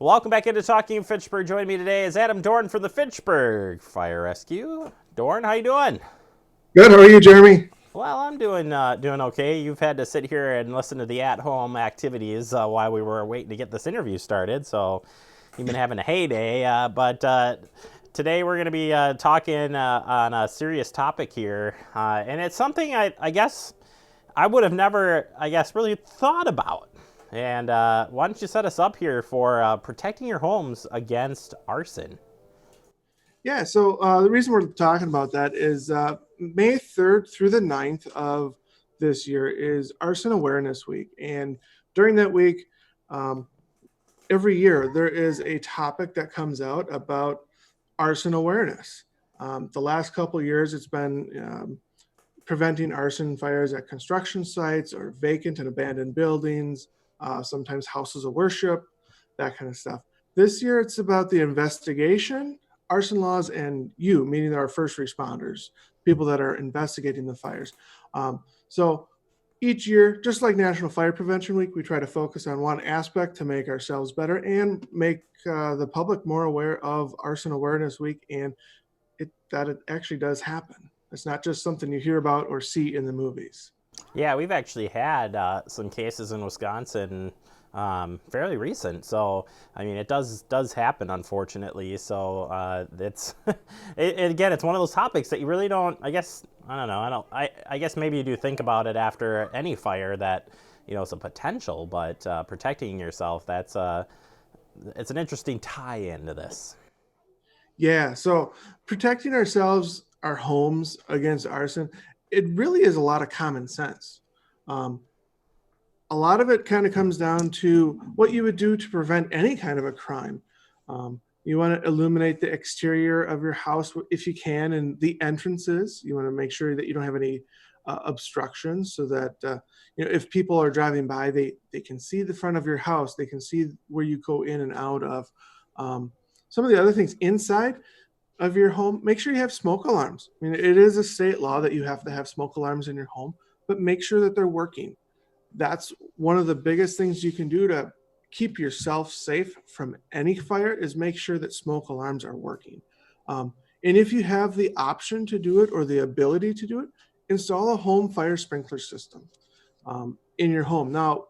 Welcome back into Talking Fitchburg. Joining me today is Adam Dorn from the Fitchburg Fire Rescue. Dorn, how you doing? Good. How are you, Jeremy? Well, I'm doing okay. You've had to sit here and listen to the at-home activities while we were waiting to get this interview started, so you've been having a heyday. But today we're going to be talking on a serious topic here, and it's something I guess I would have never, really thought about. And why don't you set us up here for protecting your homes against arson? Yeah. So the reason we're talking about that is May 3rd through the 9th of this year is Arson Awareness Week, and during that week, um, every year there is a topic that comes out about arson awareness. The last couple of years, it's been preventing arson fires at construction sites or vacant and abandoned buildings, sometimes houses of worship, that kind of stuff. This year, it's about the investigation, arson laws, and you, meaning our first responders, people that are investigating the fires. So each year, just like National Fire Prevention Week, we try to focus on one aspect to make ourselves better and make the public more aware of Arson Awareness Week and that it actually does happen. It's not just something you hear about or see in the movies. Yeah, we've actually had some cases in Wisconsin fairly recent. So I mean, it does happen, unfortunately. So it's again, it's one of those topics that you really don't. I don't know. I guess maybe you do think about it after any fire that it's a potential, but protecting yourself, it's an interesting tie-in to this. Yeah, so protecting ourselves, our homes against arson, it really is a lot of common sense. Um, a lot of it kind of comes down to what you would do to prevent any kind of a crime. You want to illuminate the exterior of your house if you can, and the entrances. You want to make sure that you don't have any obstructions, so that if people are driving by, they can see the front of your house. They can see where you go in and out of. Some of the other things inside of your home, make sure you have smoke alarms. I mean, it is a state law that you have to have smoke alarms in your home, but make sure that they're working. That's one of the biggest things you can do to keep yourself safe from any fire is make sure that smoke alarms are working. Um, and if you have the option to do it or the ability to do it, install a home fire sprinkler system in your home. Now,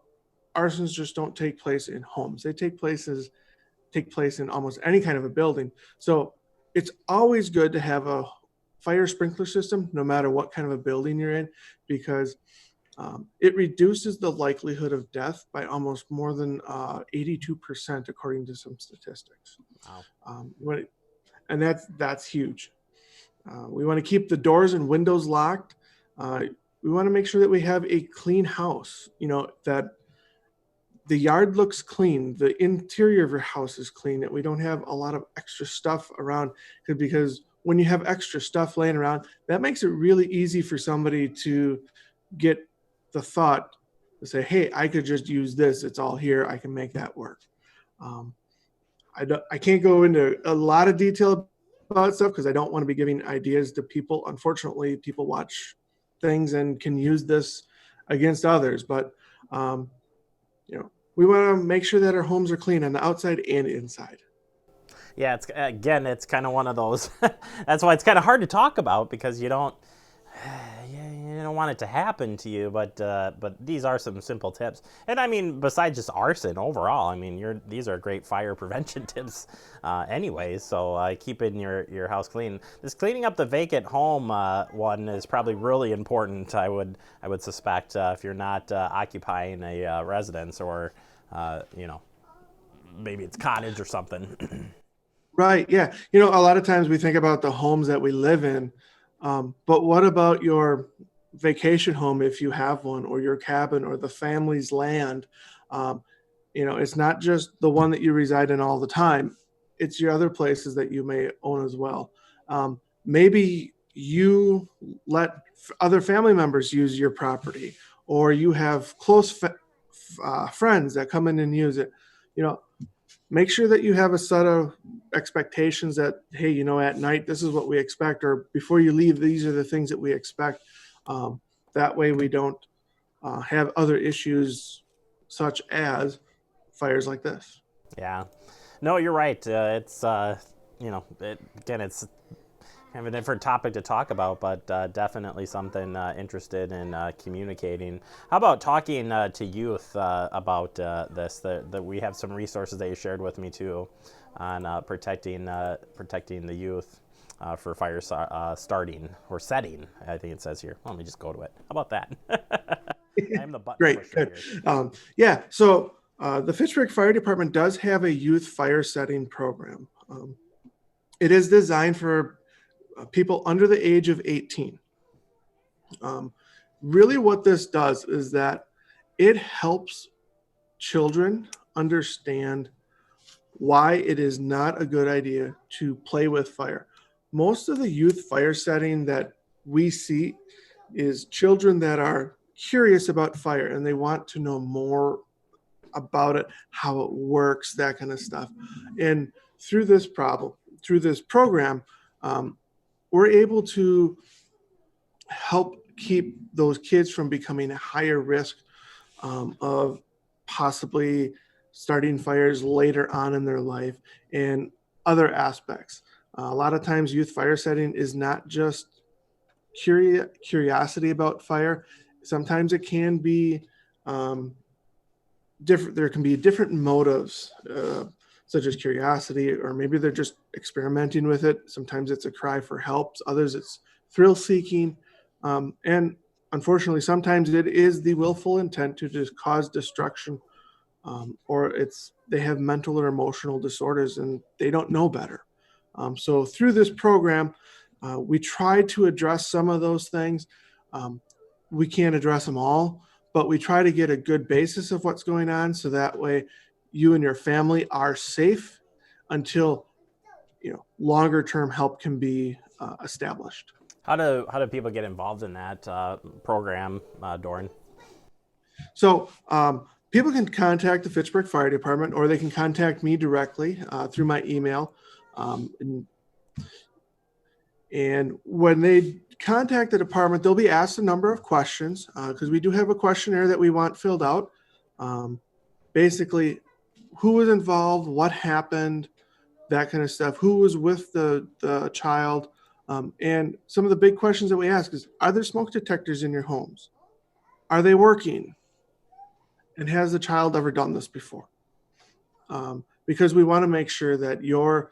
arsons just don't take place in homes; they take place in almost any kind of a building. So it's always good to have a fire sprinkler system, no matter what kind of a building you're in, because it reduces the likelihood of death by almost more than 82%, according to some statistics. Wow. Um, and that's huge. We want to keep the doors and windows locked. We want to make sure that we have a clean house. That the yard looks clean, the interior of your house is clean, that we don't have a lot of extra stuff around, because when you have extra stuff laying around, that makes it really easy for somebody to get the thought to say, hey, I could just use this, it's all here, I can make that work. um, I can't go into a lot of detail about stuff because I don't want to be giving ideas to people. Unfortunately, people watch things and can use this against others, but um, we want to make sure that our homes are clean on the outside and inside. Yeah, it's kind of one of those. That's why it's kind of hard to talk about because you don't want it to happen to you, but these are some simple tips. And I mean, besides just arson overall, I mean, these are great fire prevention tips, anyways. So keeping your house clean. This cleaning up the vacant home one is probably really important. I would suspect if you're not occupying a residence or maybe it's cottage or something. Right. Yeah. A lot of times we think about the homes that we live in, but what about your vacation home if you have one, or your cabin, or the family's land? Um, it's not just the one that you reside in all the time, it's your other places that you may own as well. Maybe you let other family members use your property, or you have close friends that come in and use it. You know, make sure that you have a set of expectations that, hey, at night this is what we expect, or before you leave these are the things that we expect. um, that way we don't have other issues such as fires like this. Yeah. No, you're right. It's again, it's kind of a different topic to talk about, but definitely something interested in communicating. How about talking to youth about this? That we have some resources that you shared with me too on protecting the youth for fire starting or setting. I think it says here. Let me just go to it. How about that? I am the button Great, pusher good. here. Yeah, so the Fitchburg Fire Department does have a youth fire setting program. It is designed for people under the age of 18. Um, Really, what this does is that it helps children understand why it is not a good idea to play with fire. Most of the youth fire setting that we see is children that are curious about fire and they want to know more about it, how it works, that kind of stuff. And through this program, um, we're able to help keep those kids from becoming a higher risk of possibly starting fires later on in their life and other aspects. A lot of times, youth fire setting is not just curiosity about fire. Sometimes it can be different. There can be different motives, such as curiosity, or maybe they're just experimenting with it. Sometimes it's a cry for help. Others, it's thrill seeking. And unfortunately, sometimes it is the willful intent to just cause destruction, or it's they have mental or emotional disorders and they don't know better. So through this program, we try to address some of those things. Um, we can't address them all, but we try to get a good basis of what's going on, so that way you and your family are safe until longer term help can be established. How do people get involved in that program, Doran? So people can contact the Fitchburg Fire Department, or they can contact me directly through my email. And when they contact the department, they'll be asked a number of questions because we do have a questionnaire that we want filled out. Um, Basically, who was involved, what happened, that kind of stuff, who was with the child. And some of the big questions that we ask is, are there smoke detectors in your homes? Are they working? And has the child ever done this before? Because we want to make sure that your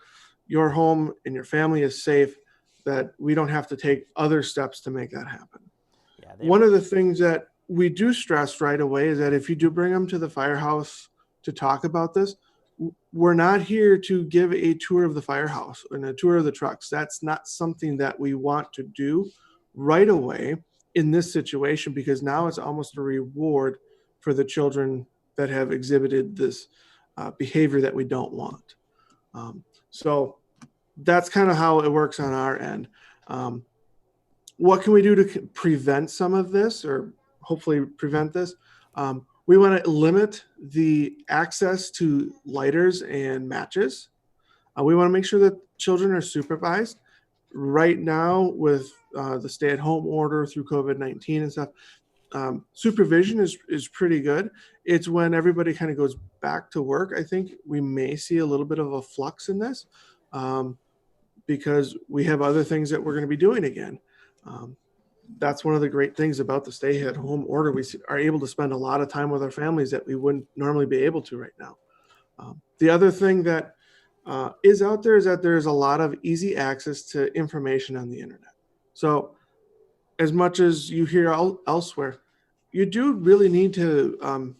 home and your family is safe, that we don't have to take other steps to make that happen. Yeah, One of the things that we do stress right away is that if you do bring them to the firehouse to talk about this, we're not here to give a tour of the firehouse and a tour of the trucks. That's not something that we want to do right away in this situation, because now it's almost a reward for the children that have exhibited this behavior that we don't want. So that's kind of how it works on our end. What can we do to prevent some of this, or hopefully prevent this? We want to limit the access to lighters and matches. We want to make sure that children are supervised. Right now, with the stay-at-home order through COVID-19 and stuff, supervision is pretty good. It's when everybody kind of goes back to work, I think we may see a little bit of a flux in this, because we have other things that we're going to be doing again. That's one of the great things about the stay-at-home order. We are able to spend a lot of time with our families that we wouldn't normally be able to right now. The other thing that is out there is that there's a lot of easy access to information on the internet. So as much as you hear elsewhere, you do really need to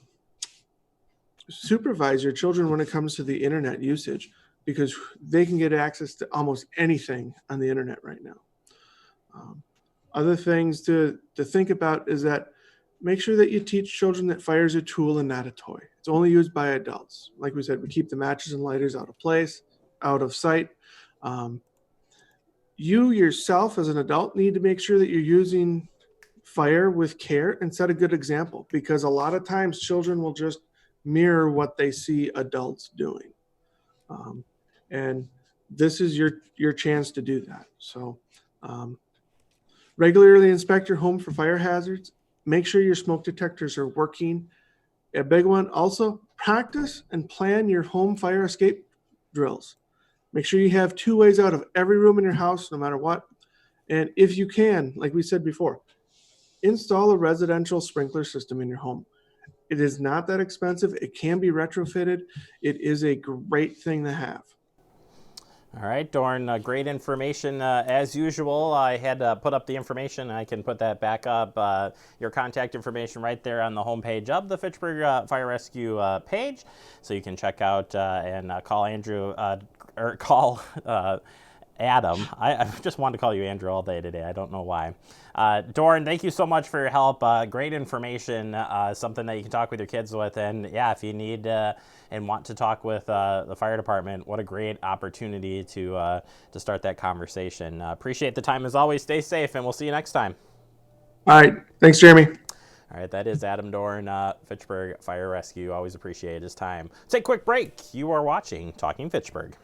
supervise your children when it comes to the internet usage, because they can get access to almost anything on the internet right now. Other things to think about is that make sure that you teach children that fire is a tool and not a toy. It's only used by adults. Like we said, we keep the matches and lighters out of place, out of sight. You yourself as an adult need to make sure that you're using fire with care and set a good example, because a lot of times children will just mirror what they see adults doing. And this is your chance to do that. So regularly inspect your home for fire hazards. Make sure your smoke detectors are working. A big one, also practice and plan your home fire escape drills. Make sure you have 2 ways out of every room in your house, no matter what. And if you can, like we said before, install a residential sprinkler system in your home. It is not that expensive. It can be retrofitted. It is a great thing to have. All right, Dorn, great information as usual. I had to put up the information. I can put that back up. Your contact information right there on the homepage of the Fitchburg Fire Rescue page. So you can check out and call Andrew or call Adam. I just wanted to call you Andrew all day today. I don't know why. Dorn, thank you so much for your help. Great information, something that you can talk with your kids with. And yeah, if you need and want to talk with the fire department, what a great opportunity to start that conversation. Appreciate the time as always. Stay safe, and we'll see you next time. All right. Thanks, Jeremy. All right, that is Adam Dorn, Fitchburg Fire Rescue. Always appreciate his time. Take a quick break. You are watching Talking Fitchburg.